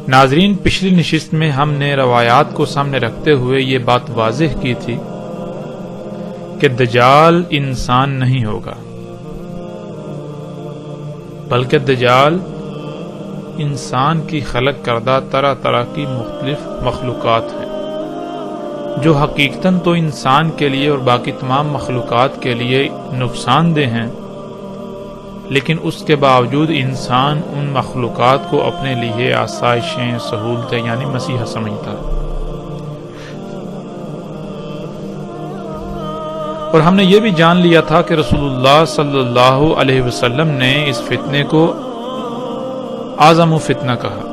ناظرین، پچھلی نشست میں ہم نے روایات کو سامنے رکھتے ہوئے یہ بات واضح کی تھی کہ دجال انسان نہیں ہوگا، بلکہ دجال انسان کی خلق کردہ طرح طرح کی مختلف مخلوقات ہیں جو حقیقتاً تو انسان کے لیے اور باقی تمام مخلوقات کے لیے نقصان دہ ہیں، لیکن اس کے باوجود انسان ان مخلوقات کو اپنے لیے آسائشیں، سہولتیں یعنی مسیحا سمجھتا ہے۔ اور ہم نے یہ بھی جان لیا تھا کہ رسول اللہ صلی اللہ علیہ وسلم نے اس فتنے کو اعظم فتنہ کہا،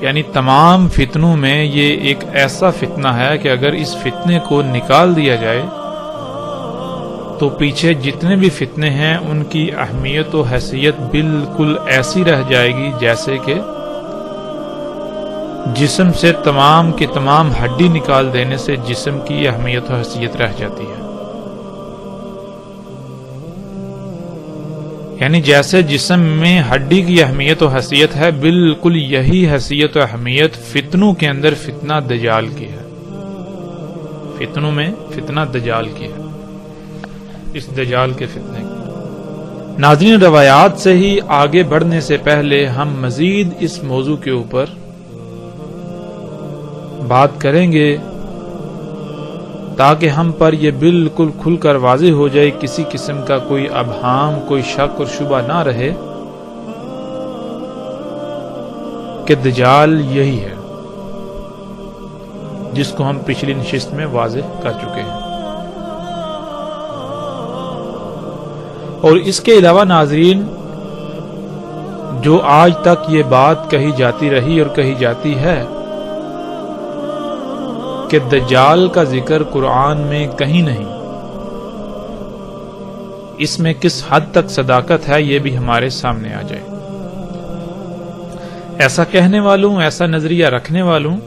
یعنی تمام فتنوں میں یہ ایک ایسا فتنہ ہے کہ اگر اس فتنے کو نکال دیا جائے تو پیچھے جتنے بھی فتنے ہیں ان کی اہمیت و حیثیت بالکل ایسی رہ جائے گی جیسے کہ جسم سے تمام کی تمام ہڈی نکال دینے سے جسم کی اہمیت و حیثیت رہ جاتی ہے۔ یعنی جیسے جسم میں ہڈی کی اہمیت و حیثیت ہے، بالکل یہی حیثیت و اہمیت فتنوں کے اندر فتنہ دجال کی ہے۔ فتنوں میں فتنہ دجال کی ہے، اس دجال کے فتنے کی۔ ناظرین، روایات سے ہی آگے بڑھنے سے پہلے ہم مزید اس موضوع کے اوپر بات کریں گے تاکہ ہم پر یہ بالکل کھل کر واضح ہو جائے، کسی قسم کا کوئی ابہام، کوئی شک اور شبہ نہ رہے کہ دجال یہی ہے جس کو ہم پچھلی نشست میں واضح کر چکے ہیں۔ اور اس کے علاوہ ناظرین، جو آج تک یہ بات کہی جاتی رہی اور کہی جاتی ہے کہ دجال کا ذکر قرآن میں کہیں نہیں، اس میں کس حد تک صداقت ہے یہ بھی ہمارے سامنے آ جائے۔ ایسا کہنے والوں، ایسا نظریہ رکھنے والوں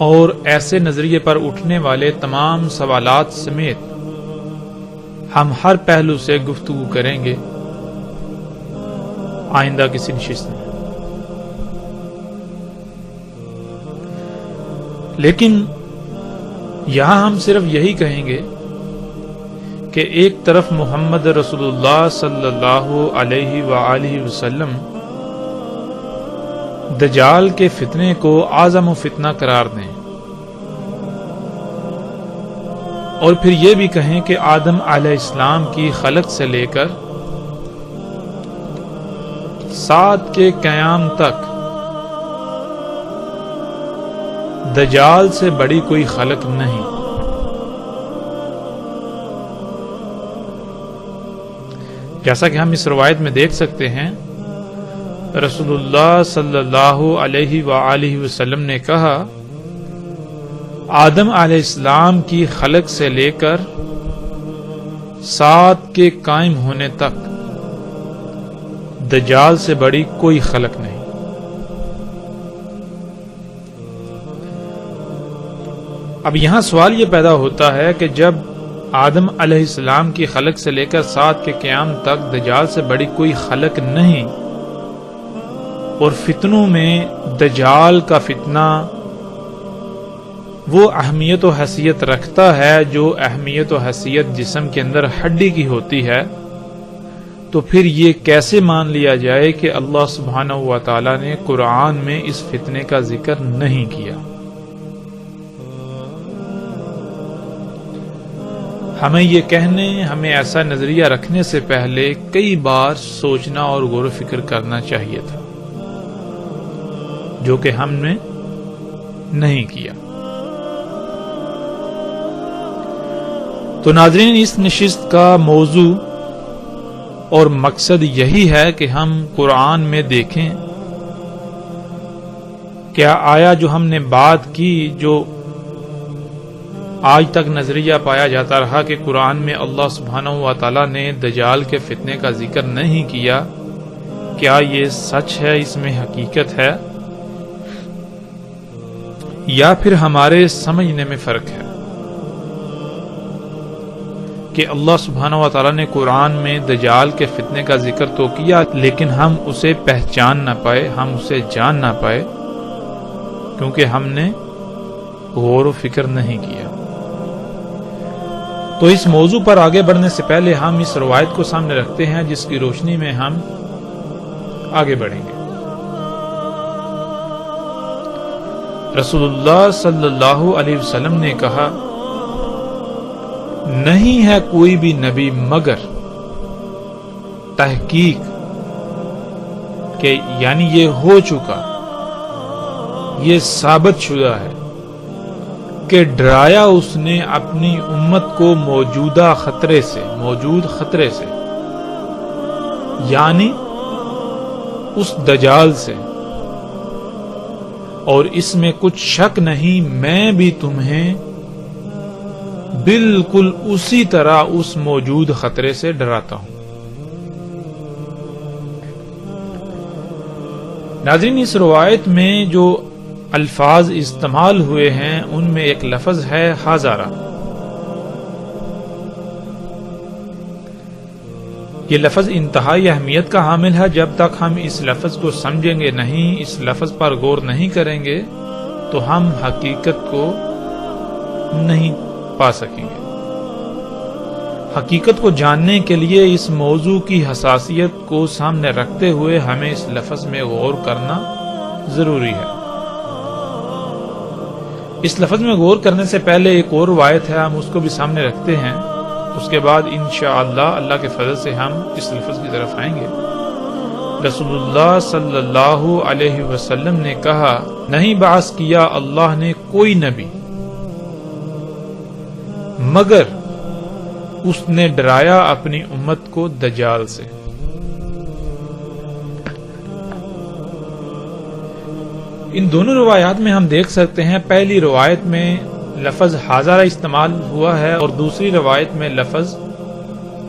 اور ایسے نظریے پر اٹھنے والے تمام سوالات سمیت ہم ہر پہلو سے گفتگو کریں گے آئندہ کسی نشست میں۔ لیکن یہاں ہم صرف یہی کہیں گے کہ ایک طرف محمد رسول اللہ صلی اللہ علیہ وآلہ وسلم دجال کے فتنے کو اعظم فتنہ قرار دیں، اور پھر یہ بھی کہیں کہ آدم علیہ السلام کی خلق سے لے کر سات کے قیام تک دجال سے بڑی کوئی خلق نہیں۔ جیسا کہ ہم اس روایت میں دیکھ سکتے ہیں، رسول اللہ صلی اللہ علیہ وآلہ وسلم نے کہا، آدم علیہ السلام کی خلق سے لے کر سات کے قائم ہونے تک دجال سے بڑی کوئی خلق نہیں۔ اب یہاں سوال یہ پیدا ہوتا ہے کہ جب آدم علیہ السلام کی خلق سے لے کر سات کے قیام تک دجال سے بڑی کوئی خلق نہیں، اور فتنوں میں دجال کا فتنہ وہ اہمیت و حیثیت رکھتا ہے جو اہمیت و حیثیت جسم کے اندر ہڈی کی ہوتی ہے، تو پھر یہ کیسے مان لیا جائے کہ اللہ سبحانہ و تعالی نے قرآن میں اس فتنے کا ذکر نہیں کیا؟ ہمیں یہ کہنے، ہمیں ایسا نظریہ رکھنے سے پہلے کئی بار سوچنا اور غور و فکر کرنا چاہیے تھا، جو کہ ہم نے نہیں کیا۔ تو ناظرین، اس نشست کا موضوع اور مقصد یہی ہے کہ ہم قرآن میں دیکھیں کیا آیا جو ہم نے بات کی، جو آج تک نظریہ پایا جاتا رہا کہ قرآن میں اللہ سبحانہ و تعالی نے دجال کے فتنے کا ذکر نہیں کیا، کیا یہ سچ ہے، اس میں حقیقت ہے؟ یا پھر ہمارے سمجھنے میں فرق ہے کہ اللہ سبحانہ و تعالیٰ نے قرآن میں دجال کے فتنے کا ذکر تو کیا، لیکن ہم اسے پہچان نہ پائے، ہم اسے جان نہ پائے، کیونکہ ہم نے غور و فکر نہیں کیا۔ تو اس موضوع پر آگے بڑھنے سے پہلے ہم اس روایت کو سامنے رکھتے ہیں جس کی روشنی میں ہم آگے بڑھیں گے۔ رسول اللہ صلی اللہ علیہ وسلم نے کہا، نہیں ہے کوئی بھی نبی مگر تحقیق کہ یعنی یہ ہو چکا، یہ ثابت شدہ ہے کہ ڈرایا اس نے اپنی امت کو موجود خطرے سے یعنی اس دجال سے، اور اس میں کچھ شک نہیں میں بھی تمہیں بالکل اسی طرح اس موجود خطرے سے ڈراتا ہوں۔ ناظرین، اس روایت میں جو الفاظ استعمال ہوئے ہیں ان میں ایک لفظ ہے حاضرہ۔ یہ لفظ انتہائی اہمیت کا حامل ہے۔ جب تک ہم اس لفظ کو سمجھیں گے نہیں، اس لفظ پر غور نہیں کریں گے تو ہم حقیقت کو نہیں پا سکیں گے۔ حقیقت کو جاننے کے لیے اس موضوع کی حساسیت کو سامنے رکھتے ہوئے ہمیں اس لفظ میں غور کرنا ضروری ہے۔ اس لفظ میں غور کرنے سے پہلے ایک اور روایت ہے، ہم اس کو بھی سامنے رکھتے ہیں، اس کے بعد انشاءاللہ اللہ کے فضل سے ہم اس لفظ کی طرف آئیں گے۔ رسول اللہ صلی اللہ علیہ وسلم نے کہا، نہیں بعث کیا اللہ نے کوئی نبی مگر اس نے ڈرایا اپنی امت کو دجال سے۔ ان دونوں روایات میں ہم دیکھ سکتے ہیں، پہلی روایت میں لفظ حاضرہ استعمال ہوا ہے اور دوسری روایت میں لفظ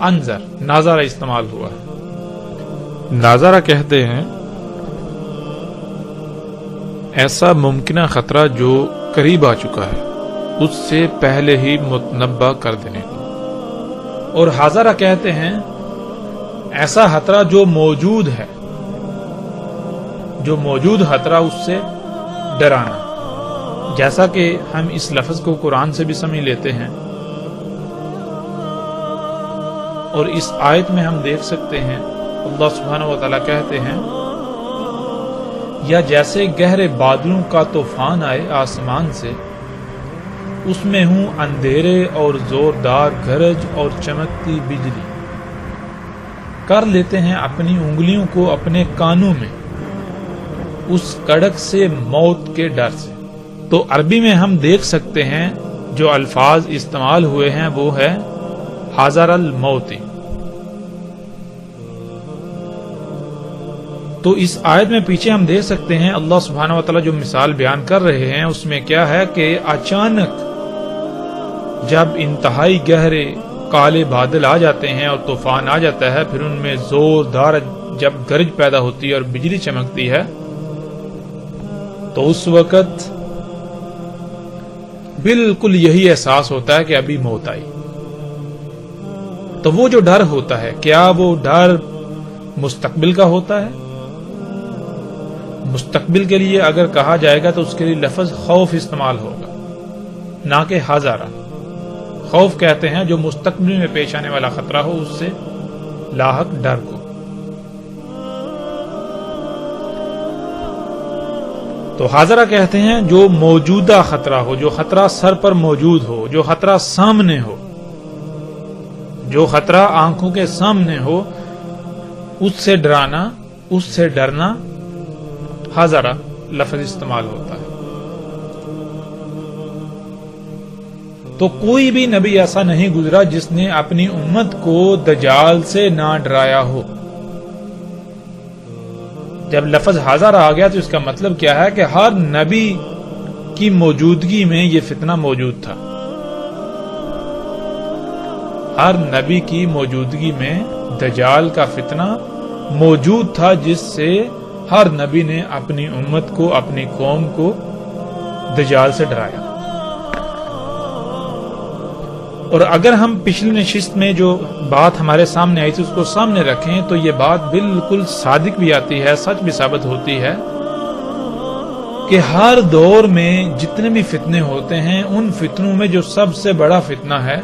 انذر ناظرہ استعمال ہوا ہے۔ ناظرہ کہتے ہیں ایسا ممکنہ خطرہ جو قریب آ چکا ہے، اس سے پہلے ہی متنبہ کر دینے کو، اور حاضرہ کہتے ہیں ایسا خطرہ جو موجود ہے، جو موجود خطرہ اس سے ڈرانا، جیسا کہ ہم اس لفظ کو قرآن سے بھی سمجھ لیتے ہیں، اور اس آیت میں ہم دیکھ سکتے ہیں اللہ سبحانہ و تعالیٰ کہتے ہیں، یا جیسے گہرے بادلوں کا طوفان آئے آسمان سے، اس میں ہوں اندھیرے اور زوردار گرج اور چمکتی بجلی، کر لیتے ہیں اپنی انگلیوں کو اپنے کانوں میں اس کڑک سے موت کے ڈر سے۔ تو عربی میں ہم دیکھ سکتے ہیں جو الفاظ استعمال ہوئے ہیں وہ ہے حاضر الموت۔ تو اس آیت میں پیچھے ہم دیکھ سکتے ہیں اللہ سبحانہ و تعالیٰ جو مثال بیان کر رہے ہیں اس میں کیا ہے کہ اچانک جب انتہائی گہرے کالے بادل آ جاتے ہیں اور طوفان آ جاتا ہے، پھر ان میں زوردار جب گرج پیدا ہوتی ہے اور بجلی چمکتی ہے، تو اس وقت بالکل یہی احساس ہوتا ہے کہ ابھی موت آئی۔ تو وہ جو ڈر ہوتا ہے، کیا وہ ڈر مستقبل کا ہوتا ہے؟ مستقبل کے لیے اگر کہا جائے گا تو اس کے لیے لفظ خوف استعمال ہوگا، نہ کہ حاضرہ۔ خوف کہتے ہیں جو مستقبل میں پیش آنے والا خطرہ ہو، اس سے لاحق ڈر کو۔ تو حاضرہ کہتے ہیں جو موجودہ خطرہ ہو، جو خطرہ سر پر موجود ہو، جو خطرہ سامنے ہو، جو خطرہ آنکھوں کے سامنے ہو، اس سے ڈرانا، اس سے ڈرنا حاضرہ لفظ استعمال ہوتا ہے۔ تو کوئی بھی نبی ایسا نہیں گزرا جس نے اپنی امت کو دجال سے نہ ڈرایا ہو۔ جب لفظ حاضر آ گیا تو اس کا مطلب کیا ہے کہ ہر نبی کی موجودگی میں یہ فتنہ موجود تھا، ہر نبی کی موجودگی میں دجال کا فتنہ موجود تھا، جس سے ہر نبی نے اپنی امت کو، اپنی قوم کو دجال سے ڈرایا۔ اور اگر ہم پچھلی نشست میں جو بات ہمارے سامنے آئی تھی اس کو سامنے رکھیں تو یہ بات بالکل صادق بھی آتی ہے، سچ بھی ثابت ہوتی ہے کہ ہر دور میں جتنے بھی فتنے ہوتے ہیں ان فتنوں میں جو سب سے بڑا فتنہ ہے،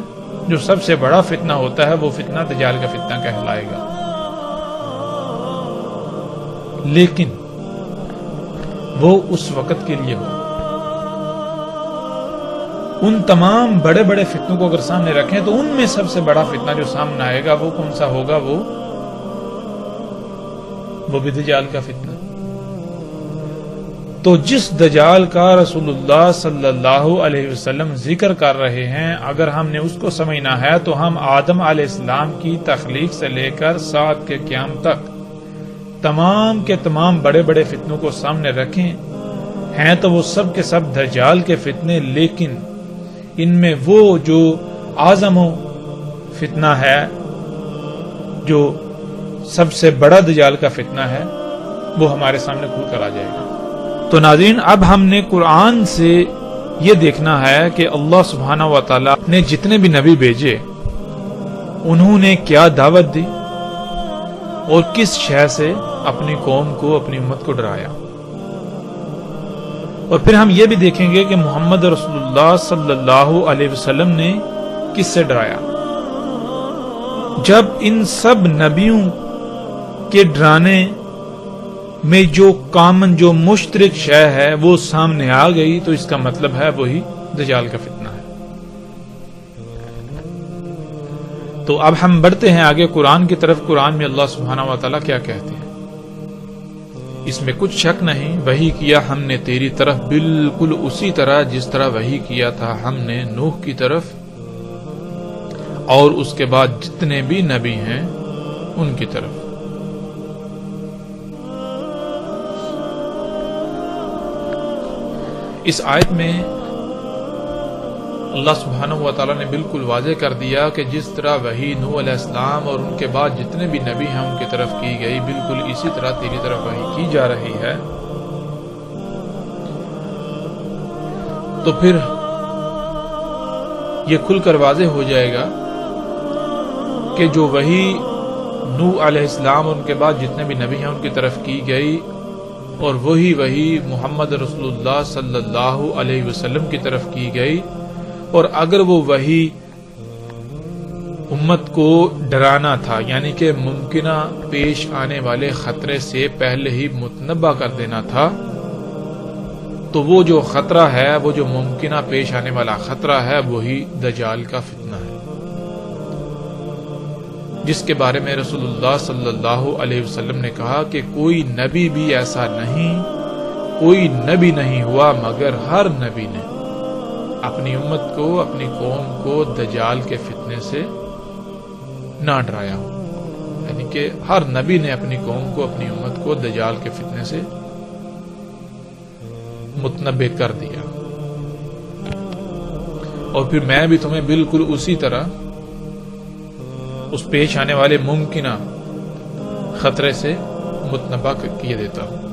جو سب سے بڑا فتنہ ہوتا ہے وہ فتنہ دجال کا فتنہ کہلائے گا۔ لیکن وہ اس وقت کے لیے ہو۔ ان تمام بڑے بڑے فتنوں کو اگر سامنے رکھیں تو ان میں سب سے بڑا فتنہ جو سامنے آئے گا وہ کون سا ہوگا؟ وہ بھی دجال کا فتنہ۔ تو جس دجال کا رسول اللہ صلی اللہ علیہ وسلم ذکر کر رہے ہیں، اگر ہم نے اس کو سمجھنا ہے تو ہم آدم علیہ السلام کی تخلیق سے لے کر سات کے قیام تک تمام کے تمام بڑے بڑے فتنوں کو سامنے رکھیں، ہیں تو وہ سب کے سب دجال کے فتنے، لیکن ان میں وہ جو اعظم فتنہ ہے، جو سب سے بڑا دجال کا فتنہ ہے، وہ ہمارے سامنے کھل کر آ جائے گا۔ تو ناظرین، اب ہم نے قرآن سے یہ دیکھنا ہے کہ اللہ سبحانہ و تعالی نے جتنے بھی نبی بھیجے انہوں نے کیا دعوت دی اور کس شے سے اپنی قوم کو، اپنی امت کو ڈرایا۔ اور پھر ہم یہ بھی دیکھیں گے کہ محمد رسول اللہ صلی اللہ علیہ وسلم نے کس سے ڈرایا۔ جب ان سب نبیوں کے ڈرانے میں جو کامن، جو مشترک شے ہے وہ سامنے آ گئی تو اس کا مطلب ہے وہی دجال کا فتنہ ہے۔ تو اب ہم بڑھتے ہیں آگے قرآن کی طرف۔ قرآن میں اللہ سبحانہ و تعالیٰ کیا کہتے ہیں؟ اس میں کچھ شک نہیں، وحی کیا ہم نے تیری طرف بالکل اسی طرح جس طرح وحی کیا تھا ہم نے نوح کی طرف اور اس کے بعد جتنے بھی نبی ہیں ان کی طرف۔ اس آیت میں اللہ سبحانہ و تعالیٰ نے بالکل واضح کر دیا کہ جس طرح وحی نوح علیہ السلام اور ان کے بعد جتنے بھی نبی ہیں ان کی طرف کی گئی، بالکل اسی طرح تیری طرف وحی کی جا رہی ہے۔ تو پھر یہ کھل کر واضح ہو جائے گا کہ جو وحی نوح علیہ السلام اور ان کے بعد جتنے بھی نبی ہیں ان کی طرف کی گئی اور وہی محمد رسول اللہ صلی اللہ علیہ وسلم کی طرف کی گئی، اور اگر وہ وحی امت کو ڈرانا تھا، یعنی کہ ممکنہ پیش آنے والے خطرے سے پہلے ہی متنبع کر دینا تھا، تو وہ جو خطرہ ہے، وہ جو ممکنہ پیش آنے والا خطرہ ہے، وہی دجال کا فتنہ ہے، جس کے بارے میں رسول اللہ صلی اللہ علیہ وسلم نے کہا کہ کوئی نبی بھی ایسا نہیں، کوئی نبی نہیں ہوا مگر ہر نبی نے اپنی امت کو، اپنی قوم کو دجال کے فتنے سے نہ ڈرایا ہو، یعنی کہ ہر نبی نے اپنی قوم کو، اپنی امت کو دجال کے فتنے سے متنبع کر دیا۔ اور پھر میں بھی تمہیں بالکل اسی طرح اس پیش آنے والے ممکنہ خطرے سے متنبع کیے دیتا ہوں۔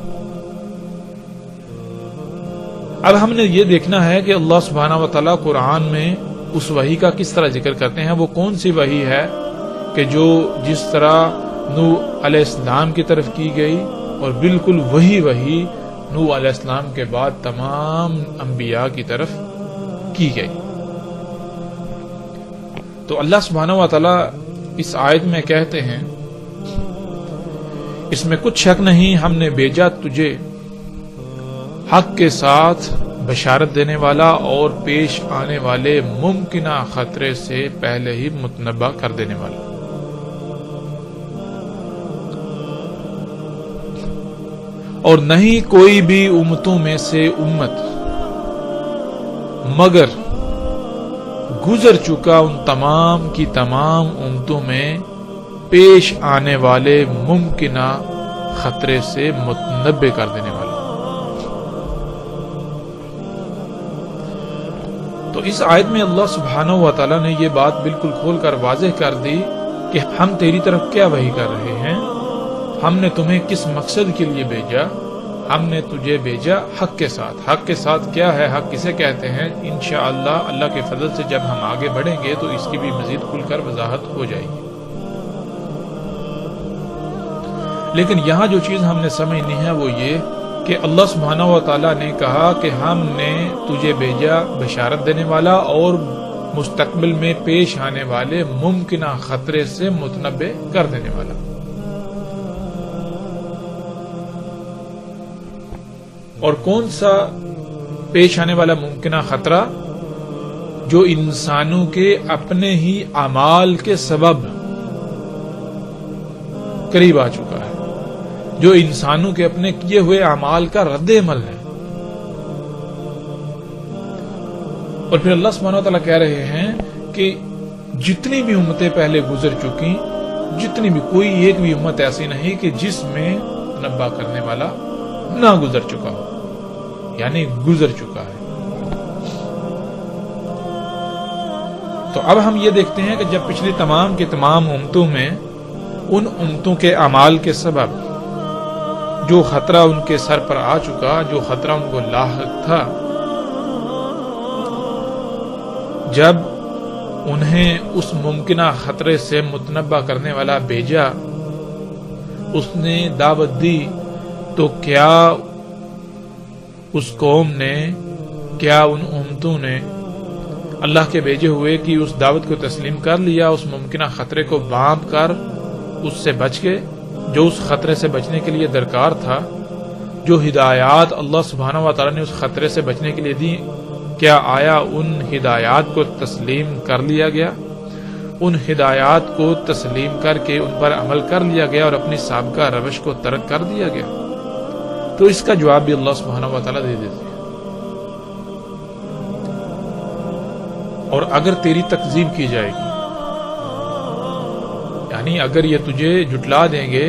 اب ہم نے یہ دیکھنا ہے کہ اللہ سبحانہ و تعالیٰ قرآن میں اس وحی کا کس طرح ذکر کرتے ہیں، وہ کون سی وحی ہے کہ جو جس طرح نوح علیہ السلام کی طرف کی گئی اور بالکل وہی وحی نوح علیہ السلام کے بعد تمام انبیاء کی طرف کی گئی۔ تو اللہ سبحانہ و تعالیٰ اس آیت میں کہتے ہیں، اس میں کچھ شک نہیں ہم نے بھیجا تجھے حق کے ساتھ بشارت دینے والا اور پیش آنے والے ممکنہ خطرے سے پہلے ہی متنبع کر دینے والا۔ اور نہیں کوئی بھی امتوں میں سے امت مگر گزر چکا ان تمام کی تمام امتوں میں پیش آنے والے ممکنہ خطرے سے متنبع کر دینے والا۔ تو اس آیت میں اللہ سبحانہ و تعالیٰ نے یہ بات بالکل کھول کر واضح کر دی کہ ہم تیری طرف کیا وحی کر رہے ہیں، ہم نے تمہیں کس مقصد کے لیے بھیجا، ہم نے تجھے بھیجا حق کے ساتھ. حق کے ساتھ کیا ہے؟ حق کسے کہتے ہیں؟ انشاءاللہ اللہ کے فضل سے جب ہم آگے بڑھیں گے تو اس کی بھی مزید کھل کر وضاحت ہو جائے گی. لیکن یہاں جو چیز ہم نے سمجھنی ہے وہ یہ کہ اللہ سبحانہ و تعالیٰ نے کہا کہ ہم نے تجھے بھیجا بشارت دینے والا اور مستقبل میں پیش آنے والے ممکنہ خطرے سے متنبع کر دینے والا. اور کون سا پیش آنے والا ممکنہ خطرہ؟ جو انسانوں کے اپنے ہی اعمال کے سبب قریب آ چکا ہے، جو انسانوں کے اپنے کیے ہوئے اعمال کا رد عمل ہے. اور پھر اللہ سبحانہ وتعالیٰ کہہ رہے ہیں کہ جتنی بھی امتیں پہلے گزر چکی، جتنی بھی، کوئی ایک بھی امت ایسی نہیں کہ جس میں تنبہ کرنے والا نہ گزر چکا ہو، یعنی گزر چکا ہے. تو اب ہم یہ دیکھتے ہیں کہ جب پچھلی تمام کی تمام امتوں میں ان امتوں کے اعمال کے سبب جو خطرہ ان کے سر پر آ چکا، جو خطرہ ان کو لاحق تھا، جب انہیں اس ممکنہ خطرے سے متنبہ کرنے والا بھیجا، اس نے دعوت دی، تو کیا اس قوم نے، کیا ان امتوں نے اللہ کے بھیجے ہوئے کی اس دعوت کو تسلیم کر لیا؟ اس ممکنہ خطرے کو بانپ کر اس سے بچ گئے جو اس خطرے سے بچنے کے لیے درکار تھا؟ جو ہدایات اللہ سبحانہ و تعالیٰ نے اس خطرے سے بچنے کے لیے دی، کیا آیا ان ہدایات کو تسلیم کر لیا گیا؟ ان ہدایات کو تسلیم کر کے ان پر عمل کر لیا گیا اور اپنی سابقہ روش کو ترک کر دیا گیا؟ تو اس کا جواب بھی اللہ سبحانہ و تعالیٰ دے دیتے ہیں. اور اگر تیری تکذیب کی جائے گی، یعنی اگر یہ تجھے جھٹلا دیں گے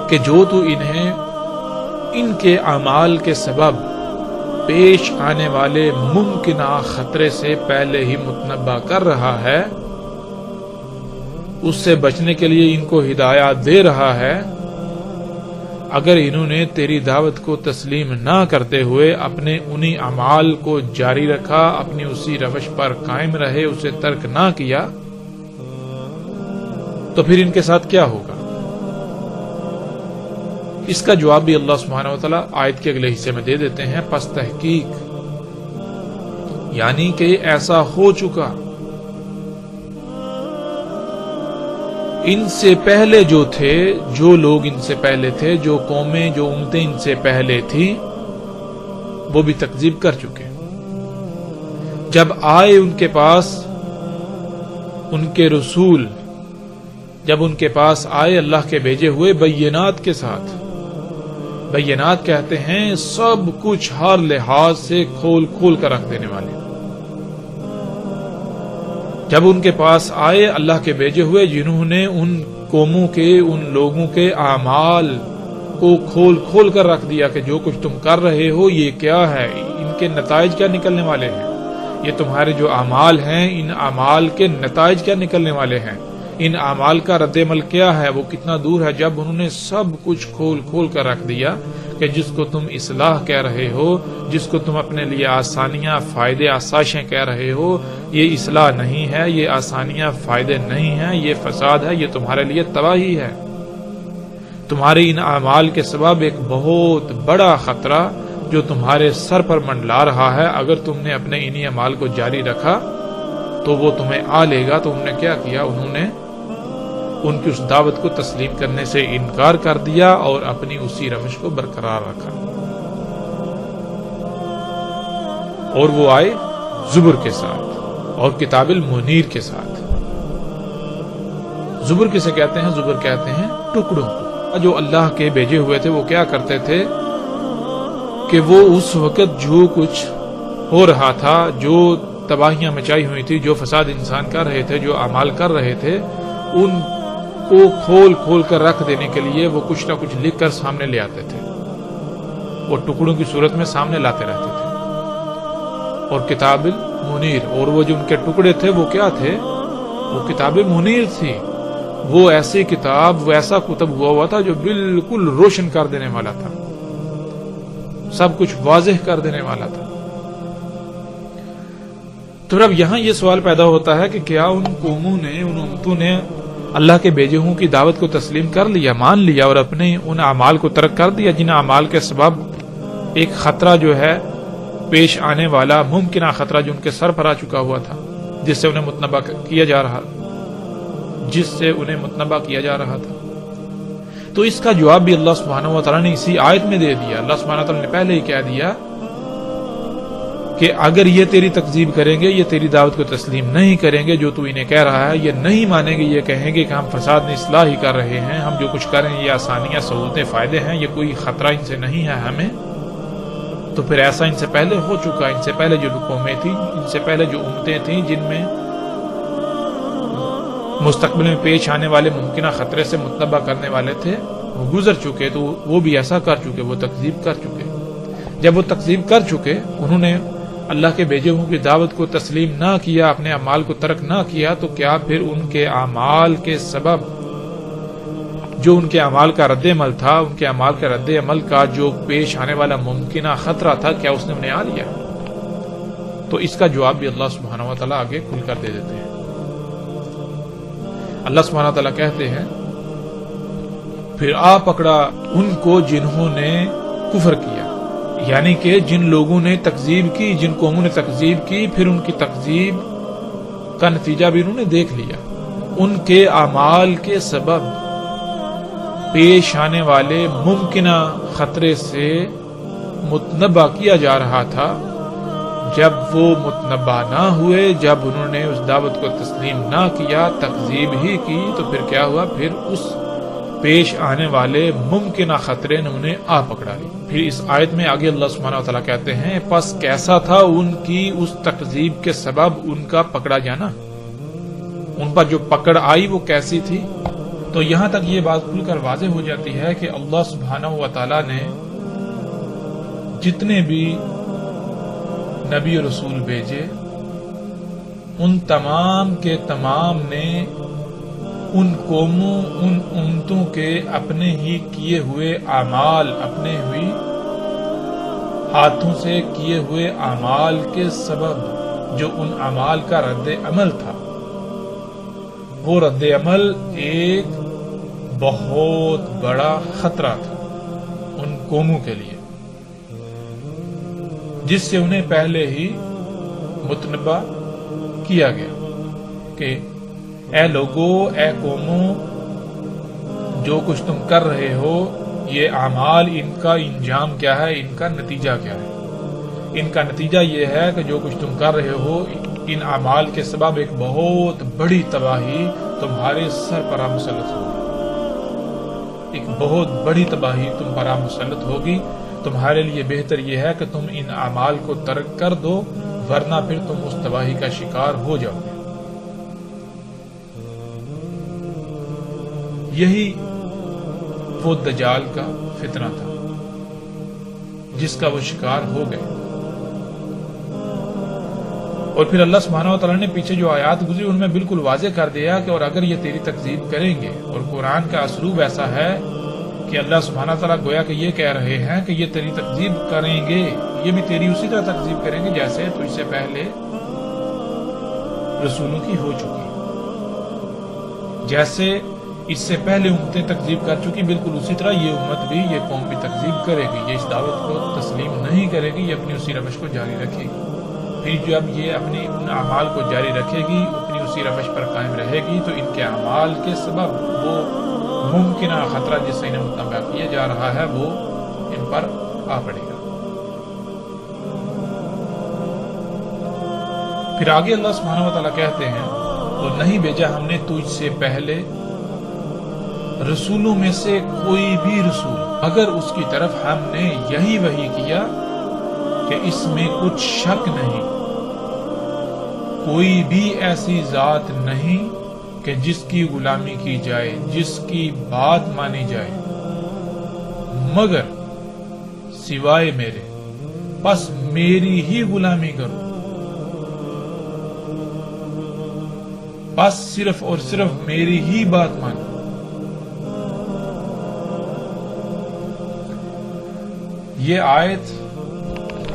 کہ جو تو انہیں ان کے اعمال کے سبب پیش آنے والے ممکنہ خطرے سے پہلے ہی متنبہ کر رہا ہے، اس سے بچنے کے لیے ان کو ہدایات دے رہا ہے، اگر انہوں نے تیری دعوت کو تسلیم نہ کرتے ہوئے اپنے انہی اعمال کو جاری رکھا، اپنی اسی روش پر قائم رہے، اسے ترک نہ کیا، تو پھر ان کے ساتھ کیا ہوگا؟ اس کا جواب بھی اللہ سبحانہ و تعالیٰ آیت کے اگلے حصے میں دے دیتے ہیں. پس تحقیق، یعنی کہ ایسا ہو چکا، ان سے پہلے جو تھے، جو لوگ ان سے پہلے تھے، جو قومیں، جو امتیں ان سے پہلے تھیں، وہ بھی تکذیب کر چکے. جب آئے ان کے پاس ان کے رسول، جب ان کے پاس آئے اللہ کے بھیجے ہوئے بینات کے ساتھ، بینات کہتے ہیں سب کچھ ہر لحاظ سے کھول کھول کر رکھ دینے والے، جب ان کے پاس آئے اللہ کے بھیجے ہوئے جنہوں نے ان قوموں کے، ان لوگوں کے اعمال کو کھول کھول کر رکھ دیا کہ جو کچھ تم کر رہے ہو یہ کیا ہے، ان کے نتائج کیا نکلنے والے ہیں، یہ تمہارے جو اعمال ہیں ان اعمال کے نتائج کیا نکلنے والے ہیں، ان اعمال کا رد عمل کیا ہے، وہ کتنا دور ہے. جب انہوں نے سب کچھ کھول کھول کر رکھ دیا کہ جس کو تم اصلاح کہہ رہے ہو، جس کو تم اپنے لیے آسانیاں، فائدے، آسائشیں کہہ رہے ہو، یہ اصلاح نہیں ہے، یہ آسانیاں، فائدے نہیں ہیں، یہ فساد ہے، یہ تمہارے لیے تباہی ہے. تمہارے ان اعمال کے سبب ایک بہت بڑا خطرہ جو تمہارے سر پر منڈلا رہا ہے، اگر تم نے اپنے انہی اعمال کو جاری رکھا تو وہ تمہیں آ لے گا. تو انہوں نے کیا کیا؟ انہوں نے ان کی اس دعوت کو تسلیم کرنے سے انکار کر دیا اور اپنی اسی روش کو برقرار رکھا. اور وہ آئے زبر کے ساتھ اور کتاب المنیر کے ساتھ. زبر کسے کہتے ہیں؟ زبر کہتے ہیں ٹکڑوں کو. جو اللہ کے بھیجے ہوئے تھے وہ کیا کرتے تھے کہ وہ اس وقت جو کچھ ہو رہا تھا، جو تباہیاں مچائی ہوئی تھی، جو فساد انسان کر رہے تھے، جو اعمال کر رہے تھے، ان کو کھول کھول کر رکھ دینے کے لیے وہ کچھ نہ کچھ لکھ کر سامنے لے آتے تھے، وہ ٹکڑوں کی صورت میں سامنے لاتے رہتے تھے. اور کتاب المنیر، اور وہ جو ان کے ٹکڑے تھے وہ کیا تھے؟ وہ کتاب منیر تھی. وہ ایسی کتاب، وہ ایسا کتب ہوا تھا جو بالکل روشن کر دینے والا تھا، سب کچھ واضح کر دینے والا تھا۔ تو اب یہاں یہ سوال پیدا ہوتا ہے کہ کیا ان قوموں نے، ان امتوں نے اللہ کے بھیجے ہوں کی دعوت کو تسلیم کر لیا، مان لیا، اور اپنے ان اعمال کو ترک کر دیا جن اعمال کے سبب ایک خطرہ جو ہے پیش آنے والا، ممکنہ خطرہ جو ان کے سر پر آ چکا ہوا تھا، جس سے انہیں متنبہ کیا جا رہا تھا۔ تو اس کا جواب بھی اللہ سبحانہ و تعالیٰ نے اسی آیت میں دے دیا۔ اللہ سبحانہ و تعالیٰ نے پہلے ہی کہہ دیا کہ اگر یہ تیری تکذیب کریں گے، یہ تیری دعوت کو تسلیم نہیں کریں گے، جو تو انہیں کہہ رہا ہے یہ نہیں مانیں گے، یہ کہیں گے کہ ہم فساد میں اصلاح ہی کر رہے ہیں، ہم جو کچھ کریں یہ آسانیاں، سہولتیں، فائدے ہیں، یہ کوئی خطرہ ان سے نہیں ہے ہمیں، تو پھر ایسا ان سے پہلے ہو چکا، ان سے پہلے جو قومیں تھیں، ان سے پہلے جو امتیں تھیں جن میں مستقبل میں پیش آنے والے ممکنہ خطرے سے متنبہ کرنے والے تھے، وہ گزر چکے، تو وہ بھی ایسا کر چکے، وہ تکذیب کر چکے۔ جب وہ تکذیب کر چکے، انہوں نے اللہ کے بھیجے ہوں کی دعوت کو تسلیم نہ کیا، اپنے اعمال کو ترک نہ کیا، تو کیا پھر ان کے اعمال کے سبب جو ان کے اعمال کا رد عمل تھا، ان کے اعمال کا رد عمل کا جو پیش آنے والا ممکنہ خطرہ تھا، کیا اس نے انہیں آ لیا؟ تو اس کا جواب بھی اللہ سبحانہ و تعالیٰ آگے کھل کر دے دیتے ہیں۔ اللہ سبحانہ و تعالیٰ کہتے ہیں پھر آ پکڑا ان کو جنہوں نے کفر کیا، یعنی کہ جن لوگوں نے تکذیب کی، جن قوموں نے تکذیب کی، پھر ان کی تکذیب کا نتیجہ بھی انہوں نے دیکھ لیا۔ ان کے اعمال کے سبب پیش آنے والے ممکنہ خطرے سے متنبہ کیا جا رہا تھا، جب وہ متنبہ نہ ہوئے، جب انہوں نے اس دعوت کو تسلیم نہ کیا، تکذیب ہی کی، تو پھر کیا ہوا؟ پھر اس پیش آنے والے ممکنہ خطرے نے انہیں آ پکڑا لی۔ پھر اس آیت میں آگے اللہ سبحانہ وتعالیٰ کہتے ہیں پس کیسا تھا ان کی اس تکذیب کے سبب ان کا پکڑا جانا، ان پر جو پکڑ آئی وہ کیسی تھی؟ تو یہاں تک یہ بات کھل کر واضح ہو جاتی ہے کہ اللہ سبحانہ وتعالیٰ نے جتنے بھی نبی رسول بھیجے، ان تمام کے تمام نے ان قوموں، ان امتوں کے اپنے ہی کیے ہوئے اعمال، اپنے ہی ہاتھوں سے کیے ہوئے اعمال کے سبب جو ان اعمال کا رد عمل تھا، وہ رد عمل ایک بہت بڑا خطرہ تھا ان قوموں کے لیے، جس سے انہیں پہلے ہی متنبہ کیا گیا کہ اے لوگو، اے قوموں، جو کچھ تم کر رہے ہو، یہ اعمال، ان کا انجام کیا ہے، ان کا نتیجہ کیا ہے؟ ان کا نتیجہ یہ ہے کہ جو کچھ تم کر رہے ہو، ان اعمال کے سبب ایک بہت بڑی تباہی تمہارے سر پر مسلط ہوگی، ایک بہت بڑی تباہی تم پر مسلط ہوگی۔ تمہارے لیے بہتر یہ ہے کہ تم ان اعمال کو ترک کر دو، ورنہ پھر تم اس تباہی کا شکار ہو جاؤ گے۔ یہی وہ دجال کا فتنہ تھا جس کا وہ شکار ہو گئے۔ اور پھر اللہ سبحانہ و تعالیٰ نے پیچھے جو آیات گزری ان میں بالکل واضح کر دیا کہ اور اگر یہ تیری تکذیب کریں گے، اور قرآن کا اسلوب ایسا ہے کہ اللہ سبحانہ و تعالیٰ گویا کہ یہ کہہ رہے ہیں کہ یہ تیری تکذیب کریں گے، یہ بھی تیری اسی طرح تکذیب کریں گے جیسے تو اس سے پہلے رسولوں کی ہو چکی، جیسے اس سے پہلے امتیں تکذیب کر چکی، بالکل اسی طرح یہ امت بھی، یہ قوم بھی تکذیب کرے گی، یہ اس دعوت کو تسلیم نہیں کرے گی، یہ اپنی اسی روش کو جاری رکھے گی۔ پھر جب یہ اپنی ان اعمال کو جاری رکھے گی، اپنی اسی روش پر قائم رہے گی، تو ان کے اعمال کے سبب وہ ممکنہ خطرہ جس سے انہیں متنبہ کیا جا رہا ہے وہ ان پر آ پڑے گا۔ پھر آگے اللہ سبحانہ و تعالیٰ کہتے ہیں تو نہیں بھیجا ہم نے تجھ سے پہلے رسولوں میں سے کوئی بھی رسول مگر اس کی طرف ہم نے یہی وحی کیا کہ اس میں کچھ شک نہیں، کوئی بھی ایسی ذات نہیں کہ جس کی غلامی کی جائے، جس کی بات مانی جائے، مگر سوائے میرے، بس میری ہی غلامی کرو۔ بس صرف اور صرف میری ہی بات مانو۔ یہ آیت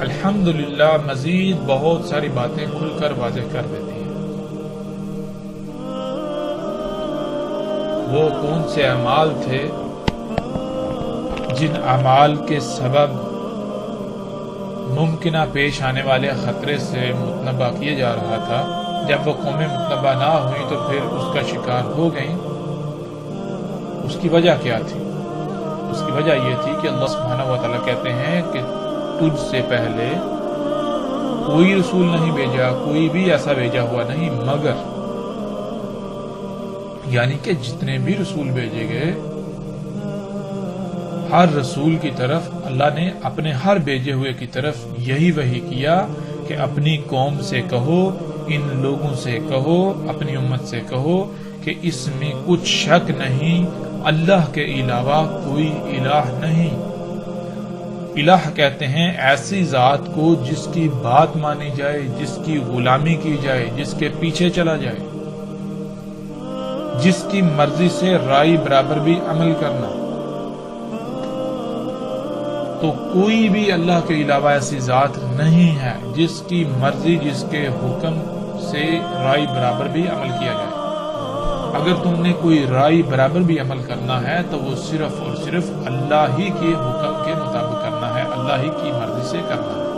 الحمدللہ مزید بہت ساری باتیں کھل کر واضح کر دیتی ہے۔ وہ کون سے اعمال تھے جن اعمال کے سبب ممکنہ پیش آنے والے خطرے سے متنبہ کیا جا رہا تھا، جب وہ قومیں متنبہ نہ ہوئیں تو پھر اس کا شکار ہو گئیں۔ اس کی وجہ کیا تھی؟ اس کی وجہ یہ تھی کہ اللہ سبحانہ و تعالیٰ کہتے ہیں کہ تجھ سے پہلے کوئی رسول نہیں بھیجا، کوئی بھی ایسا بھیجا ہوا نہیں، مگر یعنی کہ جتنے بھی رسول بھیجے گئے، ہر رسول کی طرف اللہ نے اپنے ہر بھیجے ہوئے کی طرف یہی وحی کیا کہ اپنی قوم سے کہو، ان لوگوں سے کہو، اپنی امت سے کہو کہ اس میں کچھ شک نہیں، اللہ کے علاوہ کوئی الہ نہیں۔ الہ کہتے ہیں ایسی ذات کو جس کی بات مانی جائے، جس کی غلامی کی جائے، جس کے پیچھے چلا جائے، جس کی مرضی سے رائے برابر بھی عمل کرنا۔ تو کوئی بھی اللہ کے علاوہ ایسی ذات نہیں ہے جس کی مرضی، جس کے حکم سے رائے برابر بھی عمل کیا جائے۔ اگر تم نے کوئی رائے برابر بھی عمل کرنا ہے تو وہ صرف اور صرف اللہ ہی کے حکم کے مطابق کرنا ہے، اللہ ہی کی مرضی سے کرنا ہے۔